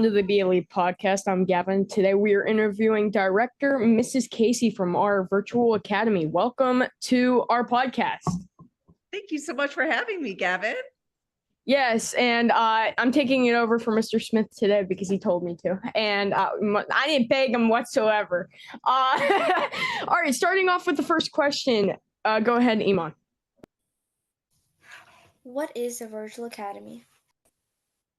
welcome to the Be Elite podcast. I'm Gavin. Today we are interviewing director Mrs. Casey from our virtual academy. Welcome to our podcast. Thank you so much for having me, Gavin. Yes, and I'm taking it over for Mr. Smith today because he told me to, and I didn't beg him whatsoever. All right, starting off with the first question. Go ahead, Iman. What is a virtual academy?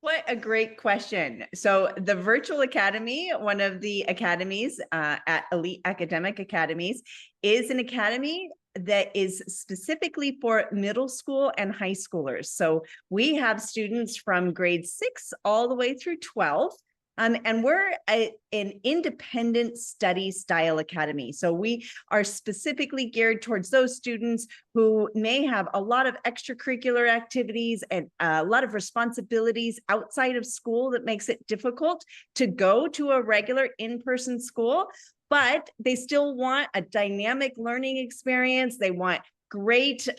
What a great question. So the Virtual Academy, one of the academies at Elite Academic Academies, is an academy that is specifically for middle school and high schoolers. So we have students from grade 6 all the way through 12. And we're an independent study style academy. So we are specifically geared towards those students who may have a lot of extracurricular activities and a lot of responsibilities outside of school that makes it difficult to go to a regular in-person school, but they still want a dynamic learning experience. They want great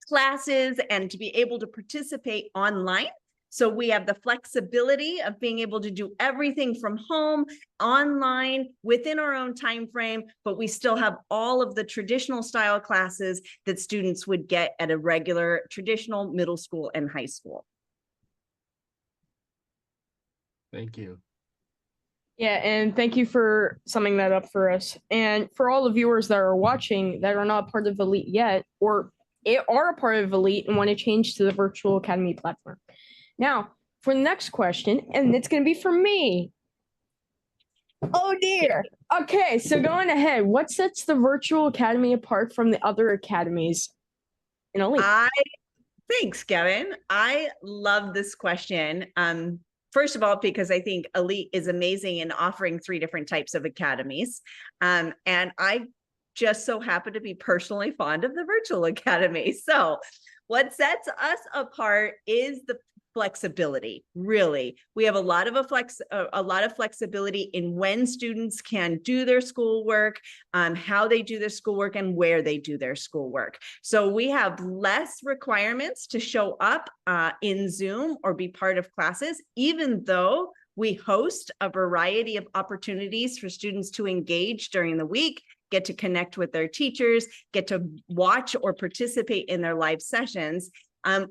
classes and to be able to participate online. So we have the flexibility of being able to do everything from home, online, within our own time frame, but we still have all of the traditional style classes that students would get at a regular traditional middle school and high school. Thank you. Yeah, and thank you for summing that up for us. And for all the viewers that are watching that are not part of Elite yet, or are a part of Elite and want to change to the Virtual Academy platform. Now, for the next question, and it's going to be for me. Oh, dear. Okay, so going ahead, what sets the Virtual Academy apart from the other academies in Elite? Thanks, Gavin. I love this question. First of all, because I think Elite is amazing in offering 3 different types of academies. And I just so happen to be personally fond of the Virtual Academy. So what sets us apart is the flexibility. Really, we have a lot of flexibility in when students can do their schoolwork, how they do their schoolwork, and where they do their schoolwork. So we have less requirements to show up in Zoom or be part of classes, even though we host a variety of opportunities for students to engage during the week, get to connect with their teachers, get to watch or participate in their live sessions.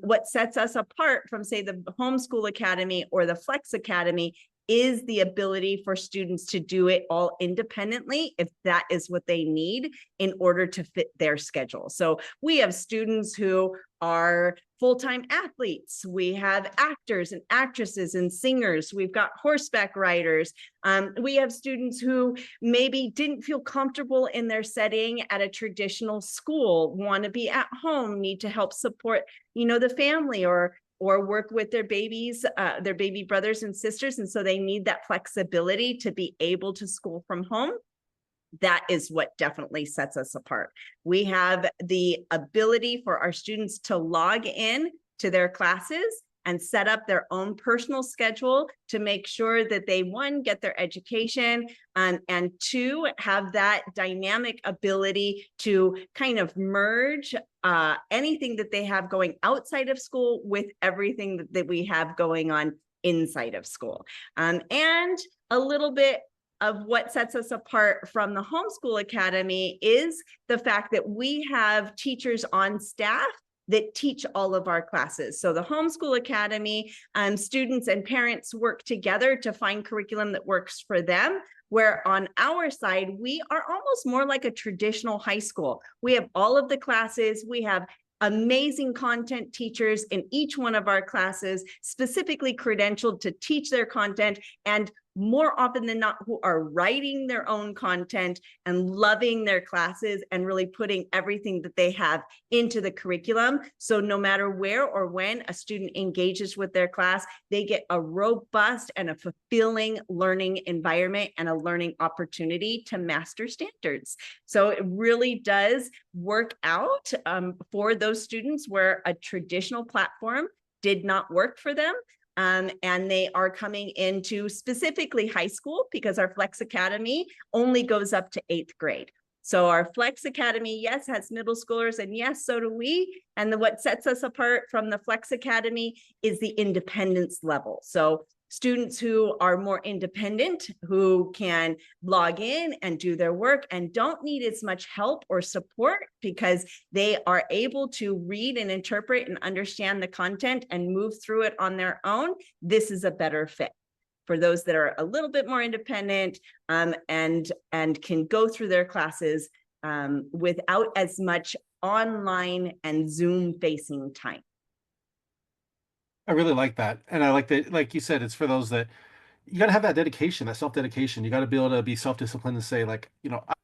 What sets us apart from, say, the Homeschool Academy or the Flex Academy is the ability for students to do it all independently if that is what they need in order to fit their schedule. So we have students who are full-time athletes. We have actors and actresses and singers. We've got horseback riders. We have students who maybe didn't feel comfortable in their setting at a traditional school, want to be at home, need to help support, the family or work with their babies, their baby brothers and sisters. And so they need that flexibility to be able to school from home. That is what definitely sets us apart. We have the ability for our students to log in to their classes and set up their own personal schedule to make sure that they, 1, get their education, and 2, have that dynamic ability to kind of merge anything that they have going outside of school with everything that we have going on inside of school. And a little bit of what sets us apart from the Homeschool Academy is the fact that we have teachers on staff that teach all of our classes. So the Homeschool Academy, students and parents work together to find curriculum that works for them, where on our side, we are almost more like a traditional high school. We have all of the classes, we have amazing content teachers in each one of our classes, specifically credentialed to teach their content, and more often than not, who are writing their own content and loving their classes and really putting everything that they have into the curriculum. So no matter where or when a student engages with their class, they get a robust and a fulfilling learning environment and a learning opportunity to master standards. So it really does work out for those students where a traditional platform did not work for them. And they are coming into specifically high school because our Flex Academy only goes up to 8th grade. So our Flex Academy, yes, has middle schoolers, and yes, so do we. And what sets us apart from the Flex Academy is the independence level. So students who are more independent, who can log in and do their work and don't need as much help or support because they are able to read and interpret and understand the content and move through it on their own, this is a better fit. For those that are a little bit more independent and can go through their classes without as much online and Zoom facing time. I really like that. And I like that, like you said, it's for those that you got to have that dedication, that self-dedication. You got to be able to be self-disciplined and say, like,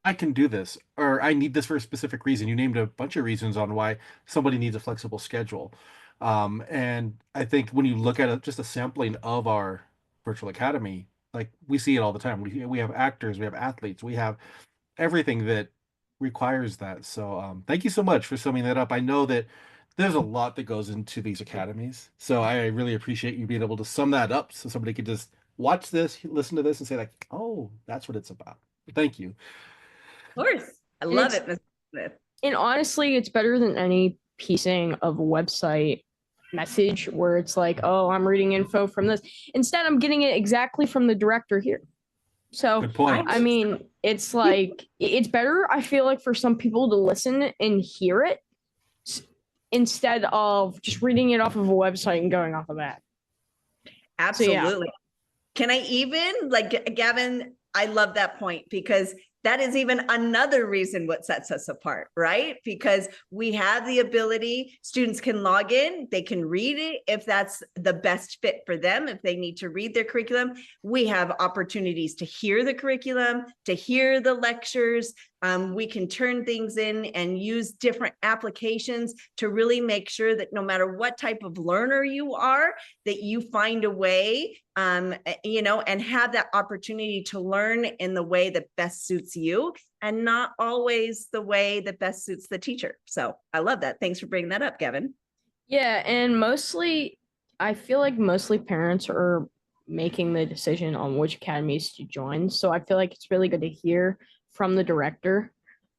I can do this, or I need this for a specific reason. You named a bunch of reasons on why somebody needs a flexible schedule. And I think when you look at just a sampling of our virtual academy, like we see it all the time. We have actors, we have athletes, we have everything that requires that. So thank you so much for summing that up. I know that there's a lot that goes into these academies. So I really appreciate you being able to sum that up so somebody could just watch this, listen to this, and say, like, oh, that's what it's about. Thank you. Of course. I And love it's- it, Ms. Smith. And honestly, it's better than any piecing of a website message where it's like, oh, I'm reading info from this. Instead, I'm getting it exactly from the director here. So, Good point. I mean, it's like, it's better, I feel like, for some people to listen and hear it instead of just reading it off of a website and going off of that. Absolutely. Can I even, like, Gavin, I love that point because that is even another reason what sets us apart, right? Because we have the ability, students can log in, they can read it if that's the best fit for them, if they need to read their curriculum. We have opportunities to hear the curriculum, to hear the lectures. We can turn things in and use different applications to really make sure that no matter what type of learner you are, that you find a way, and have that opportunity to learn in the way that best suits you and not always the way that best suits the teacher. So I love that. Thanks for bringing that up, Gavin. Yeah, and mostly, I feel like mostly parents are making the decision on which academies to join. So I feel like it's really good to hear from the director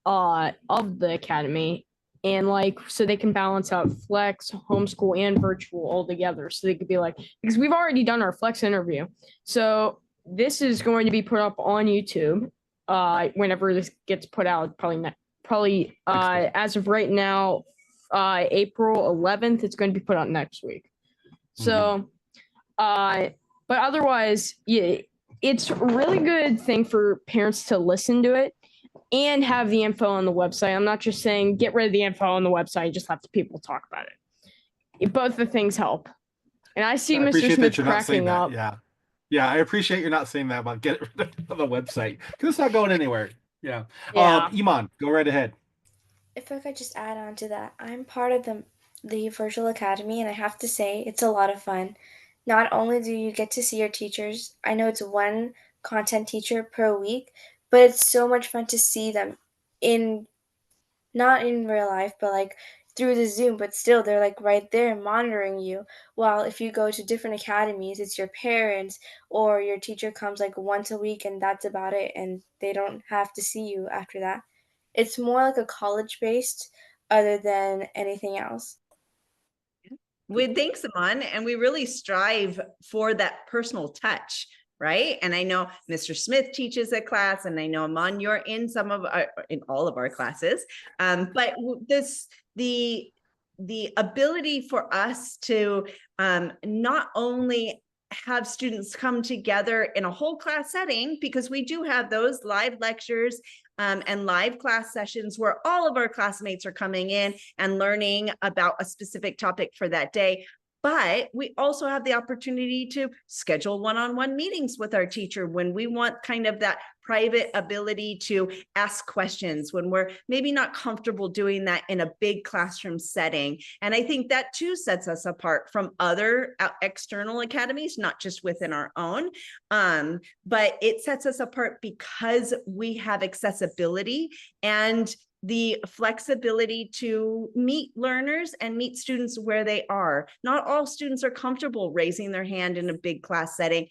of the academy, and like so they can balance out flex, homeschool, and virtual all together. So they could be like, because we've already done our flex interview. So this is going to be put up on YouTube whenever this gets put out, probably as of right now, April 11th, it's going to be put out next week. So but otherwise, yeah, it's a really good thing for parents to listen to it and have the info on the website. I'm not just saying get rid of the info on the website, just let the people talk about it. Both the things help. And I see I Mr. appreciate Smith that you're not saying cracking that. up. Yeah, I appreciate you're not saying that about get rid of the website because it's not going anywhere. Yeah. Yeah. Iman, go right ahead. If I could just add on to that, I'm part of the virtual academy, and I have to say it's a lot of fun. Not only do you get to see your teachers, I know it's one content teacher per week, but it's so much fun to see them not in real life, but like through the Zoom, but still they're like right there monitoring you. While if you go to different academies, it's your parents or your teacher comes like once a week and that's about it, and they don't have to see you after that. It's more like a college based other than anything else. Thanks, Aman. And we really strive for that personal touch, right? And I know Mr. Smith teaches a class, and I know Aman, you're in in all of our classes. But the ability for us to not only have students come together in a whole class setting, because we do have those live lectures and live class sessions where all of our classmates are coming in and learning about a specific topic for that day. But we also have the opportunity to schedule one-on-one meetings with our teacher when we want kind of that private ability to ask questions, when we're maybe not comfortable doing that in a big classroom setting. And I think that too sets us apart from other external academies, not just within our own, but it sets us apart because we have accessibility and the flexibility to meet learners and meet students where they are. Not all students are comfortable raising their hand in a big class setting.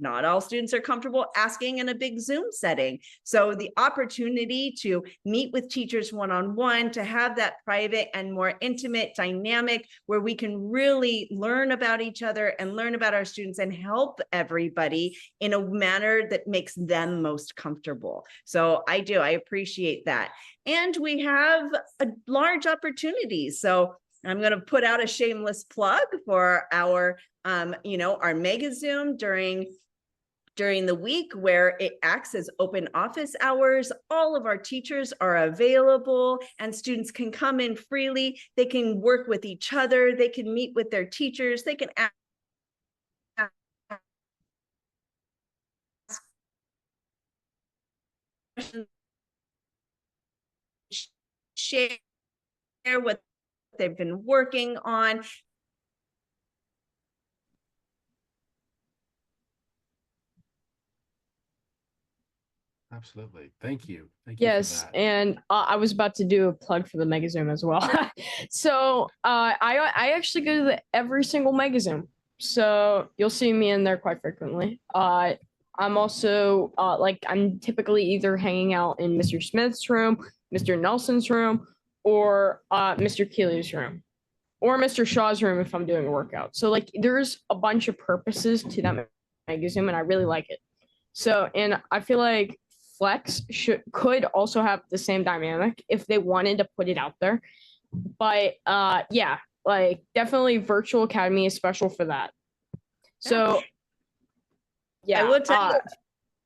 Not all students are comfortable asking in a big Zoom setting. So the opportunity to meet with teachers one-on-one, to have that private and more intimate dynamic where we can really learn about each other and learn about our students and help everybody in a manner that makes them most comfortable. So I appreciate that. And we have a large opportunity. So I'm going to put out a shameless plug for our, our Mega Zoom during the week, where it acts as open office hours. All of our teachers are available and students can come in freely. They can work with each other. They can meet with their teachers. They can ask questions, share what they've been working on. Absolutely. Thank you. Thank you for Yes, that. and I was about to do a plug for the Mega Zoom as well. So I actually go to every single Mega Zoom, so you'll see me in there quite frequently. I'm also I'm typically either hanging out in Mr. Smith's room, Mr. Nelson's room, or Mr. Keeley's room, or Mr. Shaw's room if I'm doing a workout. So like there's a bunch of purposes to that Mega Zoom, and I really like it. So, and I feel like Flex could also have the same dynamic if they wanted to put it out there. But yeah, like definitely Virtual Academy is special for that. So yeah, I will tell you,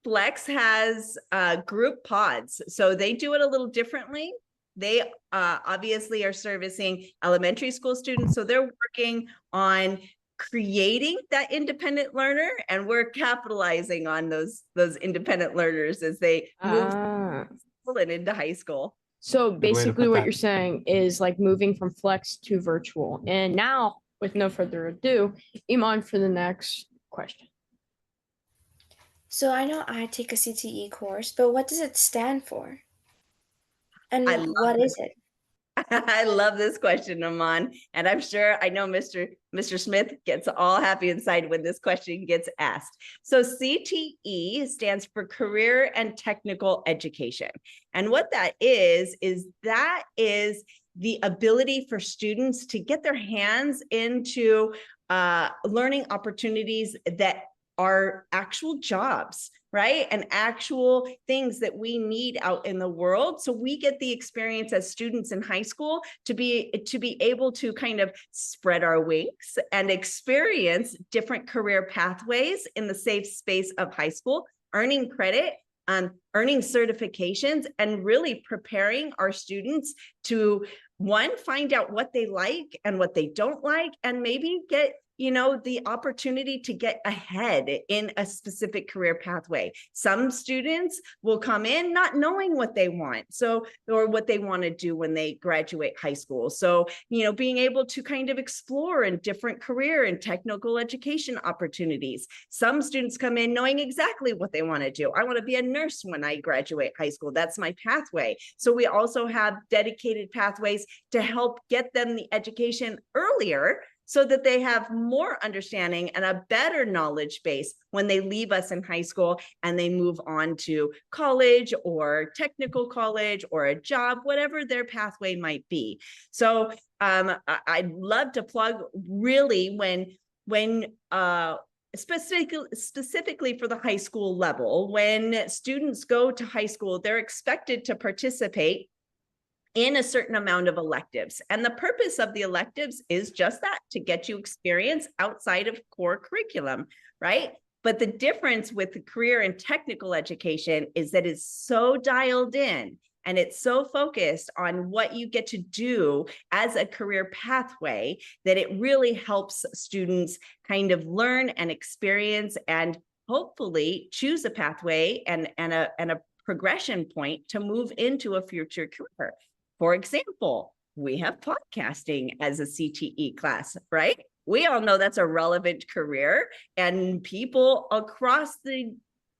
Flex has group pods, so they do it a little differently. They obviously are servicing elementary school students, so they're working on creating that independent learner, and we're capitalizing on those independent learners as they move and into high school. So Good way to basically put what that. you're saying is like moving from Flex to virtual. And now, with no further ado, Iman for the next question. So I know I take a CTE course, but what does it stand for? And I love what is it? I love this question, Aman, and I'm sure I know Mr. Smith gets all happy inside when this question gets asked. So CTE stands for Career and Technical Education. And what that is the ability for students to get their hands into learning opportunities that are actual jobs, right? And actual things that we need out in the world. So we get the experience as students in high school to be able to kind of spread our wings and experience different career pathways in the safe space of high school, earning credit, earning certifications, and really preparing our students to, one, find out what they like and what they don't like, and maybe get the opportunity to get ahead in a specific career pathway. Some students will come in not knowing what they want, or what they want to do when they graduate high school. So, being able to kind of explore in different career and technical education opportunities. Some students come in knowing exactly what they want to do. I want to be a nurse when I graduate high school. That's my pathway. So we also have dedicated pathways to help get them the education earlier, so that they have more understanding and a better knowledge base when they leave us in high school and they move on to college or technical college or a job, whatever their pathway might be. So I'd love to plug really when specifically for the high school level, when students go to high school, they're expected to participate in a certain amount of electives. And the purpose of the electives is just that, to get you experience outside of core curriculum, right? But the difference with the career and technical education is that it's so dialed in and it's so focused on what you get to do as a career pathway that it really helps students kind of learn and experience and hopefully choose a pathway and a progression point to move into a future career. For example, we have podcasting as a CTE class, right? We all know that's a relevant career, and people across the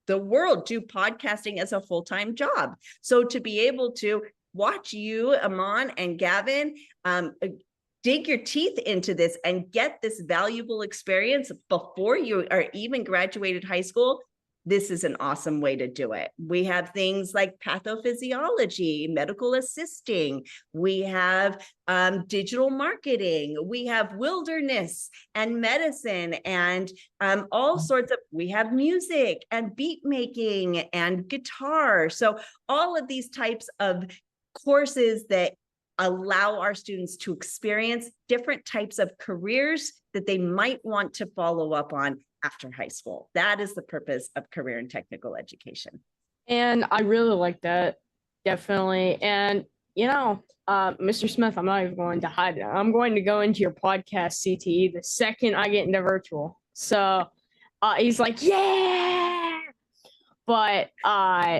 world do podcasting as a full-time job. So to be able to watch you, Aman and Gavin, dig your teeth into this and get this valuable experience before you are even graduated high school, this is an awesome way to do it. We have things like pathophysiology, medical assisting. We have digital marketing. We have wilderness and medicine and all sorts of, we have music and beat making and guitar. So all of these types of courses that allow our students to experience different types of careers that they might want to follow up on after high school. That is the purpose of career and technical education. And I really like that, definitely. And Mr. Smith, I'm not even going to hide it. I'm going to go into your podcast, CTE, the second I get into virtual. So he's like, yeah. But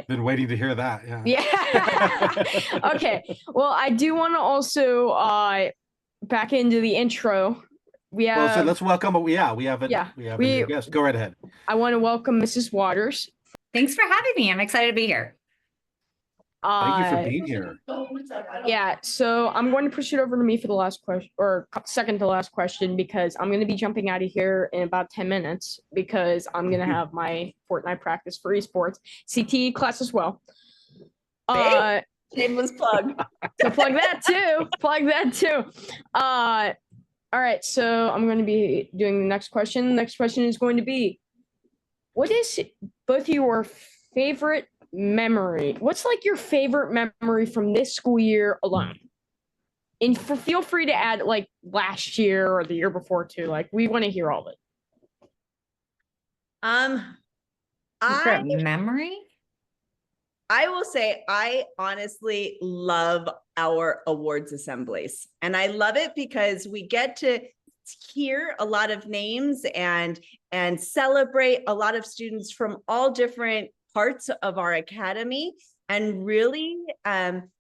Been waiting to hear that. Yeah. yeah. Okay. Well, I do want to also back into the intro. We have Well, so let's welcome. We have a new guest. Go right ahead. I want to welcome Mrs. Waters. Thanks for having me. I'm excited to be here. Thank you for being here. Yeah, so I'm going to push it over to me for the last question, or second to last question, because I'm going to be jumping out of here in about 10 minutes because I'm going to have my Fortnite practice for esports CTE class as well. Shameless plug. So plug that too. Plug that too. All right, so I'm going to be doing the next question. The next question is going to be, what is both your favorite memory? What's like your favorite memory from this school year alone? And feel free to add like last year or the year before too. Like we want to hear all of it. Favorite memory? I will say I honestly love our awards assemblies. And I love it because we get to hear a lot of names and celebrate a lot of students from all different parts of our academy. And really,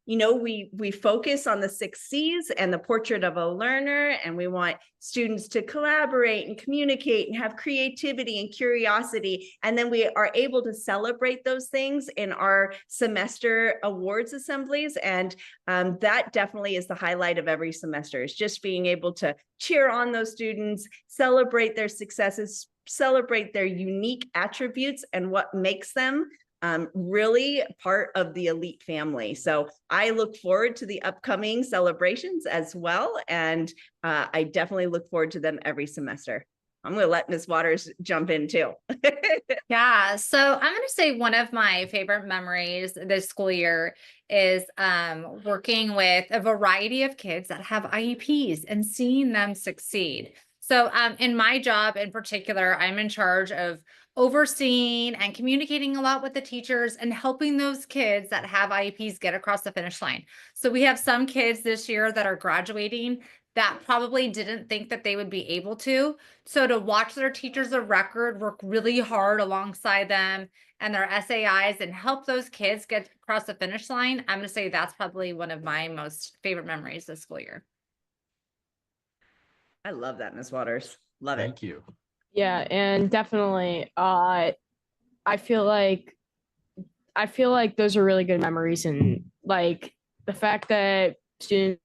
we focus on the 6 C's and the portrait of a learner, and we want students to collaborate and communicate and have creativity and curiosity. And then we are able to celebrate those things in our semester awards assemblies. And that definitely is the highlight of every semester, is just being able to cheer on those students, celebrate their successes, celebrate their unique attributes and what makes them really part of the elite family. So I look forward to the upcoming celebrations as well. And I definitely look forward to them every semester. I'm going to let Ms. Waters jump in too. Yeah, so I'm going to say one of my favorite memories this school year is working with a variety of kids that have IEPs and seeing them succeed. So in my job in particular, I'm in charge of overseeing and communicating a lot with the teachers and helping those kids that have IEPs get across the finish line. So we have some kids this year that are graduating that probably didn't think that they would be able to. So to watch their teachers of record work really hard alongside them and their SAIs and help those kids get across the finish line, I'm going to say that's probably one of my most favorite memories this school year. I love that, Ms. Waters. Love it. Thank you. Yeah, and definitely I feel like those are really good memories, and like the fact that students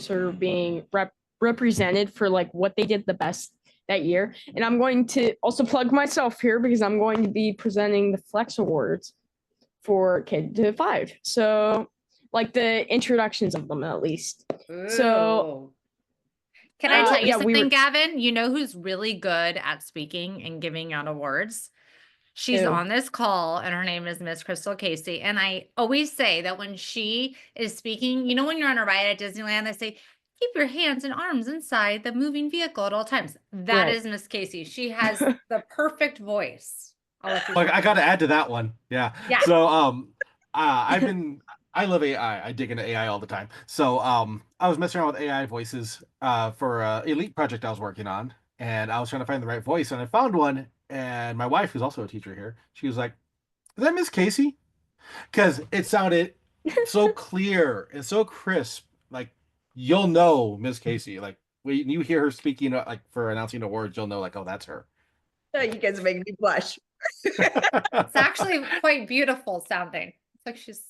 are being represented for like what they did the best that year. And I'm going to also plug myself here because I'm going to be presenting the Flex Awards for K-5. So like the introductions of them at least. So can I tell you yeah, something, Gavin? You know who's really good at speaking and giving out awards? She's on this call and her name is Miss Crystal Casey. And I always say that when she is speaking, you know, when you're on a ride at Disneyland, they say, keep your hands and arms inside the moving vehicle at all times. That is Miss Casey. She has the perfect voice. I got to add to that one. Yeah. So I love AI. I dig into AI all the time. So I was messing around with AI voices for an elite project I was working on, and I was trying to find the right voice, and I found one. And my wife, who's also a teacher here, she was like, "Is that Miss Casey?" Because it sounded so clear and so crisp. Like you'll know Miss Casey. Like when you hear her speaking, like for announcing awards, you'll know like, oh, that's her. You guys are making me blush. It's actually quite beautiful sounding. It's like she's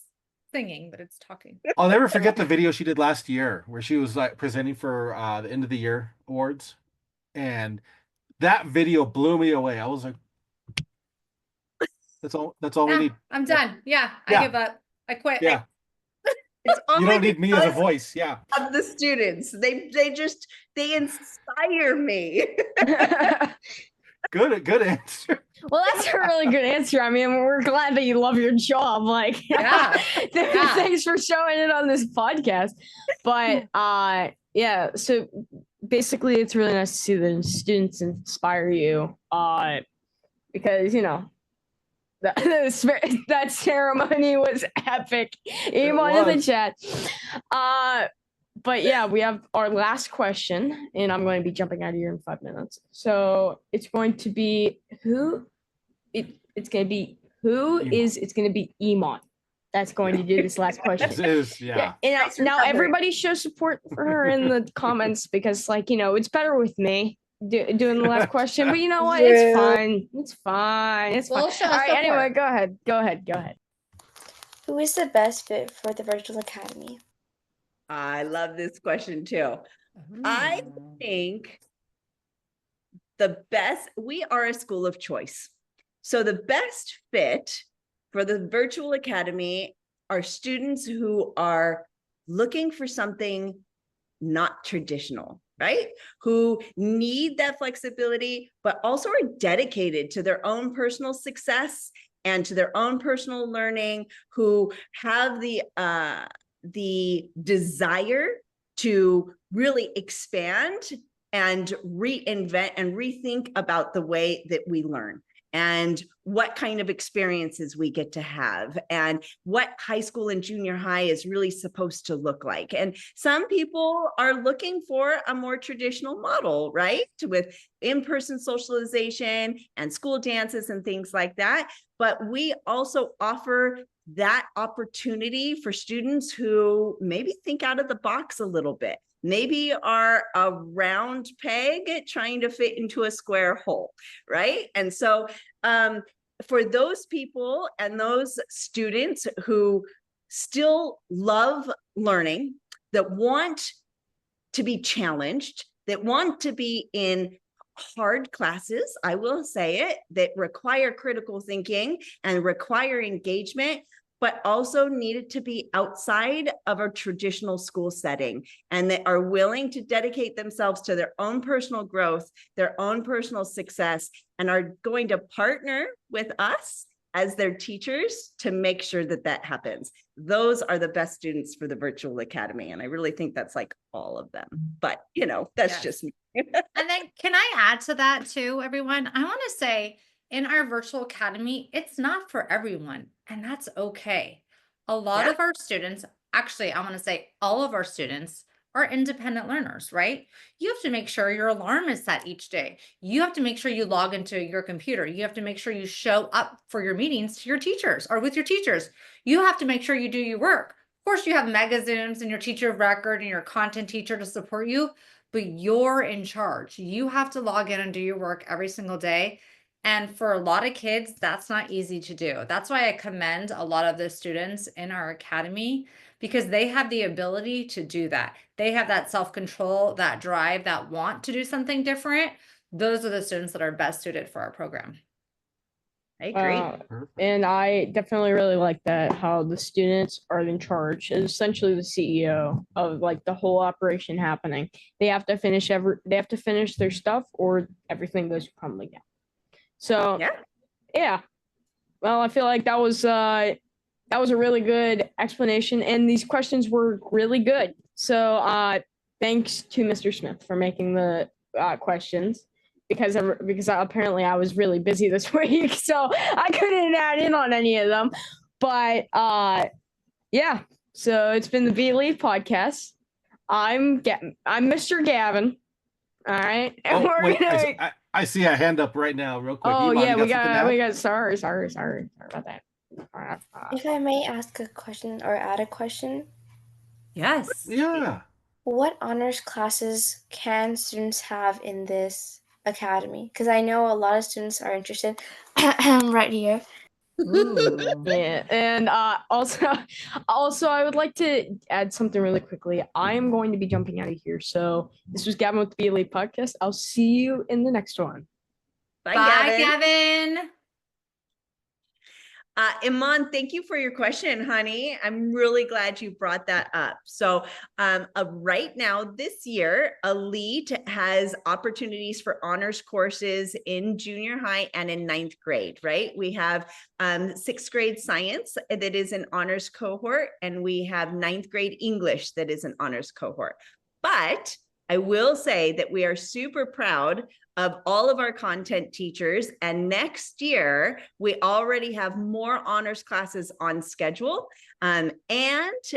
singing, but it's talking. I'll never forget the video she did last year where she was like presenting for the end of the year awards, and that video blew me away. I was like, that's all we Yeah, need. I'm Yeah. done. Yeah, I Yeah. give up. I quit. Yeah. It's You only don't need me as a because voice. Yeah. of the students. They inspire me. Good answer. Well, that's a really good answer. I mean, we're glad that you love your job. Like, Yeah. Yeah. thanks for showing it on this podcast. But yeah, so basically it's really nice to see the students inspire you. Because that ceremony was epic. Iman in the was. chat. But yeah, we have our last question, and I'm going to be jumping out of here in 5 minutes. So it's going to be it's going to be Iman that's going to do this last question. This is, yeah. And Thanks for now covering. everybody show support for her in the comments because, like, it's better with me doing the last question. But you know what? It's Yeah. fine. It's fine. It's fine. We'll show All right. Anyway, support. go ahead. Who is the best fit for the virtual academy? I love this question too. I Ooh. think we are a school of choice. So the best fit for the virtual academy are students who are looking for something not traditional, right? Who need that flexibility, but also are dedicated to their own personal success and to their own personal learning, who have the desire to really expand and reinvent and rethink about the way that we learn and what kind of experiences we get to have and what high school and junior high is really supposed to look like. And some people are looking for a more traditional model, right? With in-person socialization and school dances and things like that. But we also offer that opportunity for students who maybe think out of the box a little bit, maybe are a round peg trying to fit into a square hole, right? And so for those people and those students who still love learning, that want to be challenged, that want to be in hard classes, I will say it, that require critical thinking and require engagement, but also needed to be outside of a traditional school setting and that are willing to dedicate themselves to their own personal growth, their own personal success, and are going to partner with us as their teachers to make sure that that happens. Those are the best students for the virtual academy. And I really think that's like all of them, but that's Yes. just me. And then can I add to that too, everyone? I want to say in our virtual academy, it's not for everyone, and that's okay. A lot Yeah. of our students, actually, I want to say all of our students are independent learners, right? You have to make sure your alarm is set each day. You have to make sure you log into your computer. You have to make sure you show up for your meetings to your teachers or with your teachers. You have to make sure you do your work. Of course, you have Mega Zooms and your teacher of record and your content teacher to support you, but you're in charge. You have to log in and do your work every single day. And for a lot of kids, that's not easy to do. That's why I commend a lot of the students in our academy because they have the ability to do that. They have that self-control, that drive, that want to do something different. Those are the students that are best suited for our program. I agree. Perfect. And I definitely really like that, how the students are in charge, essentially the CEO of like the whole operation happening. They have to finish their stuff or everything goes crumbling down. So yeah. Well, I feel like that was a really good explanation, and these questions were really good. So thanks to Mr. Smith for making the questions. Because apparently I was really busy this week, so I couldn't add in on any of them. But yeah, so it's been the Believe podcast. I'm Mr. Gavin. All right. And Oh, we're wait, gonna... I see a hand up right now, real quick. Oh Iman, yeah, you got something to we add? got sorry about that. If I may ask a question or add a question, Yes. Yeah. what honors classes can students have in this academy? Because I know a lot of students are interested right here. Ooh. Yeah, and also I would like to add something really quickly. I am going to be jumping out of here. So this was Gavin with the Be Elite podcast. I'll see you in the next one. Bye, Bye, Gavin. Gavin. Iman, thank you for your question, honey. I'm really glad you brought that up. So right now, this year, Elite has opportunities for honors courses in junior high and in ninth grade, right? We have sixth grade science that is an honors cohort, and we have ninth grade English that is an honors cohort. But I will say that we are super proud of all of our content teachers. And next year, we already have more honors classes on schedule. And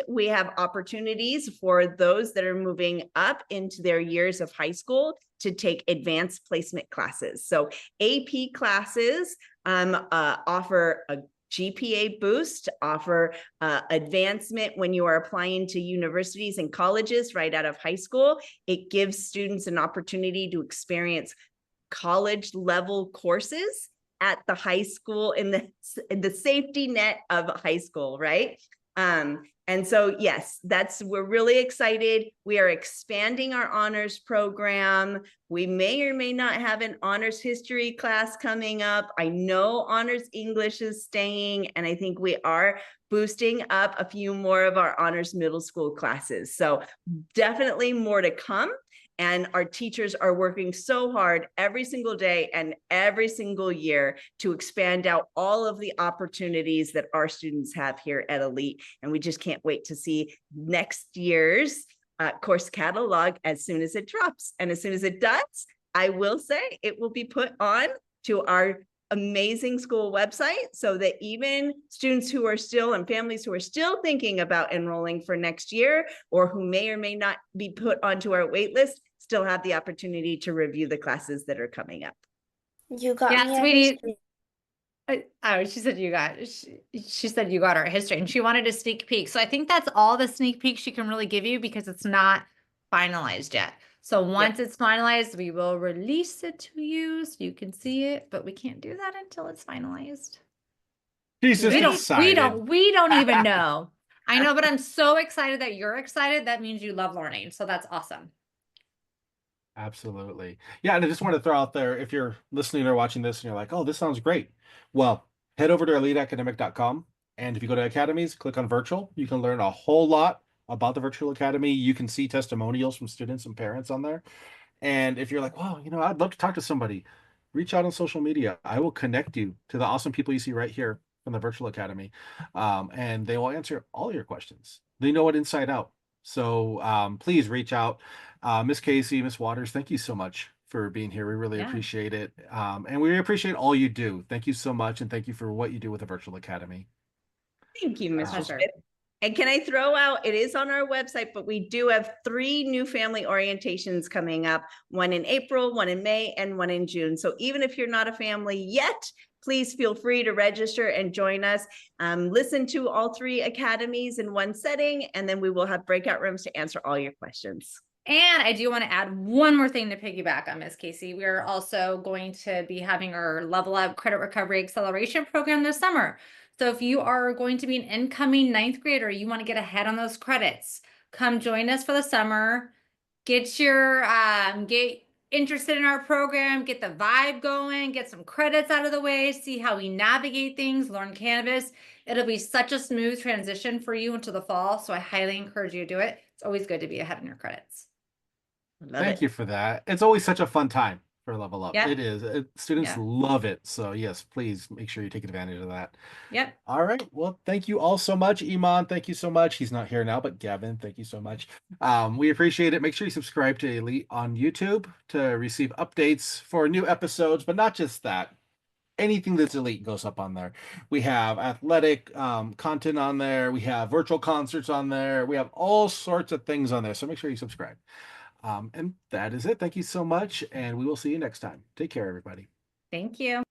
we have opportunities for those that are moving up into their years of high school to take advanced placement classes. So AP classes offer a GPA boost, offer advancement when you are applying to universities and colleges right out of high school. It gives students an opportunity to experience college level courses at the high school in the safety net of high school, right? And so, yes, we're really excited. We are expanding our honors program. We may or may not have an honors history class coming up. I know honors English is staying, and I think we are boosting up a few more of our honors middle school classes. So definitely more to come. And our teachers are working so hard every single day and every single year to expand out all of the opportunities that our students have here at Elite. And we just can't wait to see next year's course catalog as soon as it drops. And as soon as it does, I will say it will be put on to our amazing school website so that even students who are still and families who are still thinking about enrolling for next year or who may or may not be put onto our wait list still have the opportunity to review the classes that are coming up. You got Yeah, me. sweetie. She said she said you got our history, and she wanted a sneak peek. So I think that's all the sneak peek she can really give you because it's not finalized yet. So once it's finalized, we will release it to you so you can see it, but we can't do that until it's finalized. She's just excited. We don't even know. I know, but I'm so excited that you're excited. That means you love learning. So that's awesome. Absolutely. Yeah, and I just want to throw out there, if you're listening or watching this and you're like, oh, this sounds great. Well, head over to eliteacademic.com. And if you go to academies, click on virtual. You can learn a whole lot about the virtual academy. You can see testimonials from students and parents on there. And if you're like, wow, I'd love to talk to somebody, reach out on social media. I will connect you to the awesome people you see right here from the virtual academy. And they will answer all your questions. They know it inside out. So please reach out. Miss Casey, Miss Waters, thank you so much for being here. We really appreciate it. And we appreciate all you do. Thank you so much. And thank you for what you do with the Virtual Academy. Thank you, Mr. Smith. And can I throw out, it is on our website, but we do have 3 new family orientations coming up, one in April, one in May, and one in June. So even if you're not a family yet, please feel free to register and join us. Listen to all 3 academies in one setting, and then we will have breakout rooms to answer all your questions. And I do want to add one more thing to piggyback on Miss Casey. We are also going to be having our Level Up Credit Recovery Acceleration Program this summer. So if you are going to be an incoming 9th grader, you want to get ahead on those credits, come join us for the summer. Get your get interested in our program, get the vibe going, get some credits out of the way, see how we navigate things, learn Canvas. It'll be such a smooth transition for you into the fall. So I highly encourage you to do it. It's always good to be ahead on your credits. Thank you for that. It's always such a fun time for Level Up. Yep. It is. Students love it. So yes, please make sure you take advantage of that. Yep. All right. Well, thank you all so much. Iman, thank you so much. He's not here now, but Gavin, thank you so much. We appreciate it. Make sure you subscribe to Elite on YouTube to receive updates for new episodes, but not just that. Anything that's Elite goes up on there. We have athletic content on there. We have virtual concerts on there. We have all sorts of things on there. So make sure you subscribe. And that is it. Thank you so much. And we will see you next time. Take care, everybody. Thank you.